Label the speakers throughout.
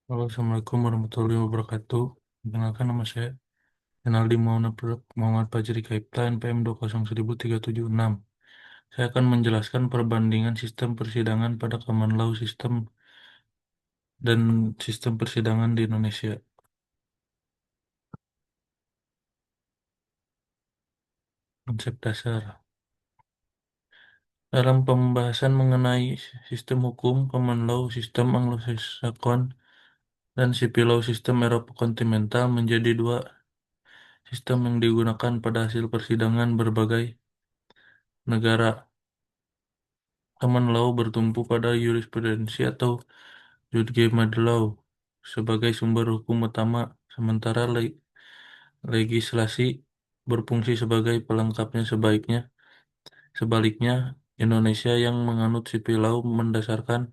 Speaker 1: Halo, Assalamualaikum warahmatullahi wabarakatuh. Perkenalkan nama saya Renaldi Muhammad Fajri Kaipta NPM 2013776. Saya akan menjelaskan perbandingan sistem persidangan pada Common Law System dan sistem persidangan di Indonesia. Konsep dasar. Dalam pembahasan mengenai sistem hukum, Common Law Sistem Anglo-Saxon dan Civil Law Sistem Eropa Kontinental menjadi dua sistem yang digunakan pada hasil persidangan berbagai negara. Common law bertumpu pada jurisprudensi atau judgment law sebagai sumber hukum utama, sementara legislasi berfungsi sebagai pelengkapnya. Sebaliknya, Indonesia yang menganut civil law mendasarkan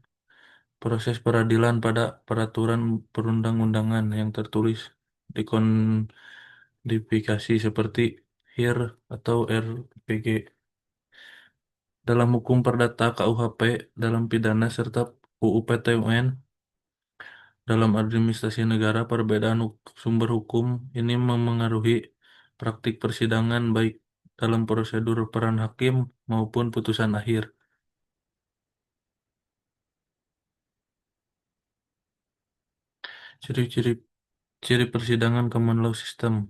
Speaker 1: proses peradilan pada peraturan perundang-undangan yang tertulis dikodifikasi seperti HIR atau RPG. Dalam hukum perdata KUHP, dalam pidana serta UU PTUN, dalam administrasi negara, perbedaan sumber hukum ini memengaruhi praktik persidangan baik dalam prosedur peran hakim maupun putusan akhir. Ciri-ciri ciri persidangan common law system.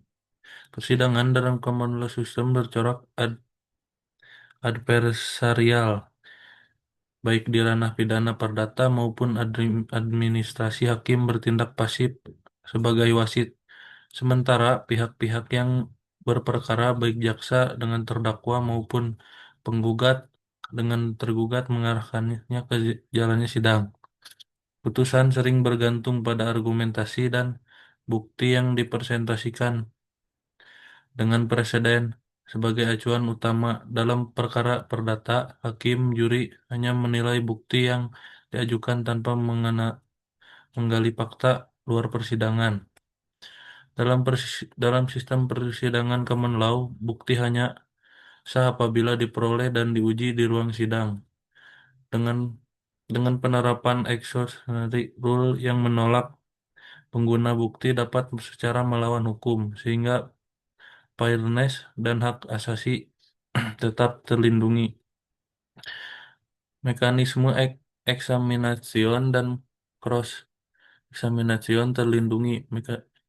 Speaker 1: Persidangan dalam common law system bercorak adversarial, baik di ranah pidana perdata maupun administrasi. Hakim bertindak pasif sebagai wasit, sementara pihak-pihak yang berperkara baik jaksa dengan terdakwa maupun penggugat dengan tergugat mengarahkannya ke jalannya sidang. Putusan sering bergantung pada argumentasi dan bukti yang dipresentasikan dengan preseden sebagai acuan utama. Dalam perkara perdata, hakim juri hanya menilai bukti yang diajukan tanpa menggali fakta luar persidangan. Dalam sistem persidangan common law, bukti hanya sah apabila diperoleh dan diuji di ruang sidang. Dengan penerapan exclusionary rule yang menolak pengguna bukti dapat secara melawan hukum, sehingga fairness dan hak asasi tetap terlindungi. Mekanisme eksamination dan cross examination terlindungi.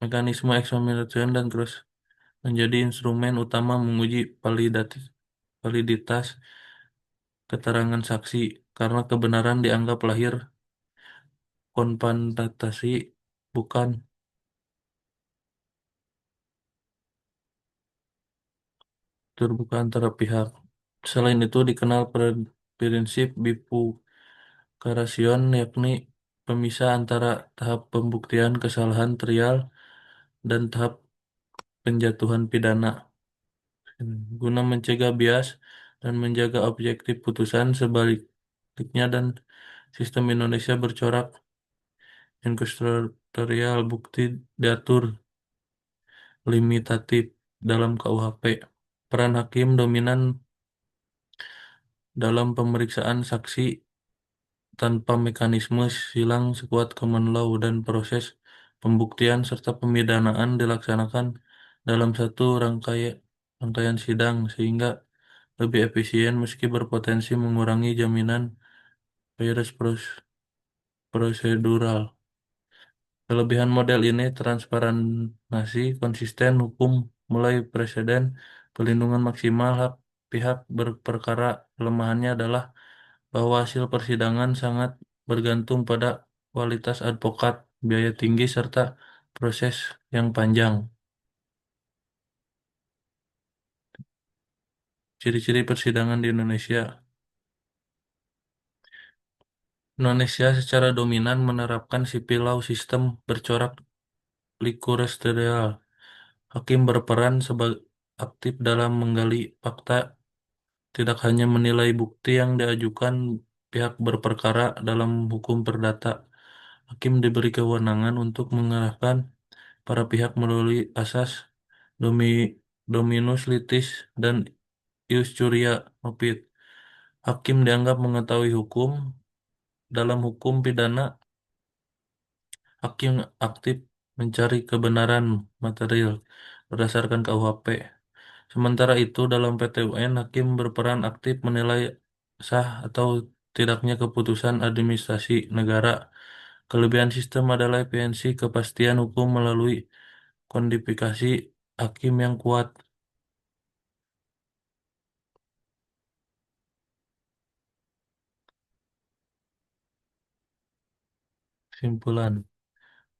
Speaker 1: Mekanisme eksamination dan cross menjadi instrumen utama menguji validitas keterangan saksi karena kebenaran dianggap lahir konfrontasi, bukan terbuka antara pihak. Selain itu dikenal prinsip bifurcation, yakni pemisah antara tahap pembuktian kesalahan trial dan tahap penjatuhan pidana. Guna mencegah bias dan menjaga objektif putusan, sebaliknya dan sistem Indonesia bercorak inkuisitorial, bukti diatur limitatif dalam KUHP. Peran hakim dominan dalam pemeriksaan saksi tanpa mekanisme silang sekuat common law, dan proses pembuktian serta pemidanaan dilaksanakan dalam satu rangkaian sidang sehingga lebih efisien meski berpotensi mengurangi jaminan fairness prosedural. Kelebihan model ini transparansi, konsisten hukum mulai preseden, pelindungan maksimal hak pihak berperkara. Kelemahannya adalah bahwa hasil persidangan sangat bergantung pada kualitas advokat, biaya tinggi, serta proses yang panjang. Ciri-ciri persidangan di Indonesia. Indonesia secara dominan menerapkan civil law sistem bercorak likuresterial. Hakim berperan sebagai aktif dalam menggali fakta, tidak hanya menilai bukti yang diajukan pihak berperkara. Dalam hukum perdata, hakim diberi kewenangan untuk mengarahkan para pihak melalui asas domi- dominus litis dan ius curia mopid. Hakim dianggap mengetahui hukum. Dalam hukum pidana, Hakim aktif mencari kebenaran material berdasarkan KUHP. Sementara itu, dalam PT UN, hakim berperan aktif menilai sah atau tidaknya keputusan administrasi negara. Kelebihan sistem adalah efisiensi kepastian hukum melalui kodifikasi hakim yang kuat. Simpulan,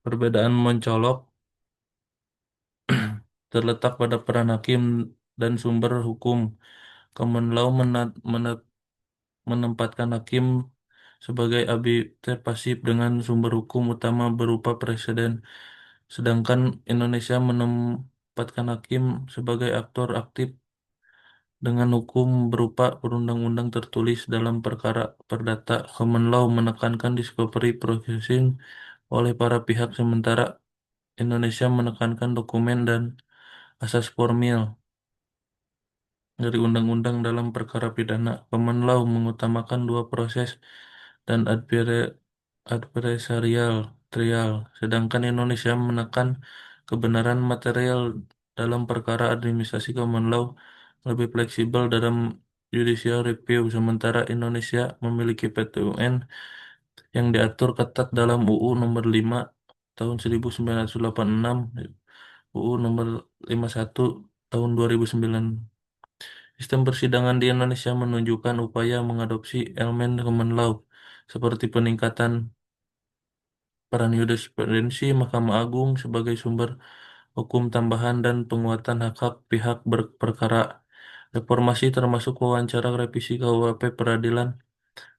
Speaker 1: perbedaan mencolok terletak pada peran hakim dan sumber hukum. Common law menempatkan hakim sebagai arbiter pasif dengan sumber hukum utama berupa presiden, sedangkan Indonesia menempatkan hakim sebagai aktor aktif dengan hukum berupa perundang-undang tertulis dalam perkara perdata. Common law menekankan discovery processing oleh para pihak, sementara Indonesia menekankan dokumen dan asas formil dari undang-undang dalam perkara pidana. Common law mengutamakan dua proses dan adversarial trial, sedangkan Indonesia menekan kebenaran material dalam perkara administrasi. Common law lebih fleksibel dalam judicial review, sementara Indonesia memiliki PT UN yang diatur ketat dalam UU Nomor 5 Tahun 1986, UU Nomor 51 Tahun 2009. Sistem persidangan di Indonesia menunjukkan upaya mengadopsi elemen common law seperti peningkatan peran jurisprudensi Mahkamah Agung sebagai sumber hukum tambahan dan penguatan hak-hak pihak berperkara. Reformasi termasuk wawancara revisi KUHP peradilan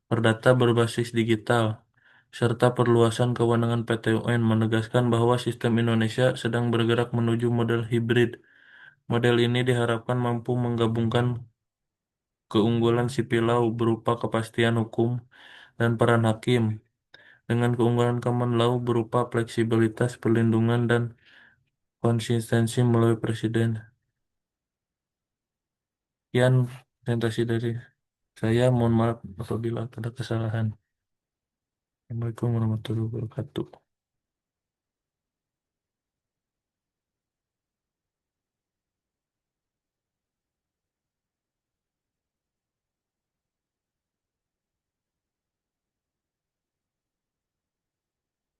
Speaker 1: perdata berbasis digital, serta perluasan kewenangan PT UN menegaskan bahwa sistem Indonesia sedang bergerak menuju model hibrid. Model ini diharapkan mampu menggabungkan keunggulan sipil law berupa kepastian hukum dan peran hakim dengan keunggulan common law berupa fleksibilitas, perlindungan, dan konsistensi melalui presiden. Sekian presentasi dari saya. Mohon maaf apabila ada kesalahan. Assalamualaikum warahmatullahi wabarakatuh.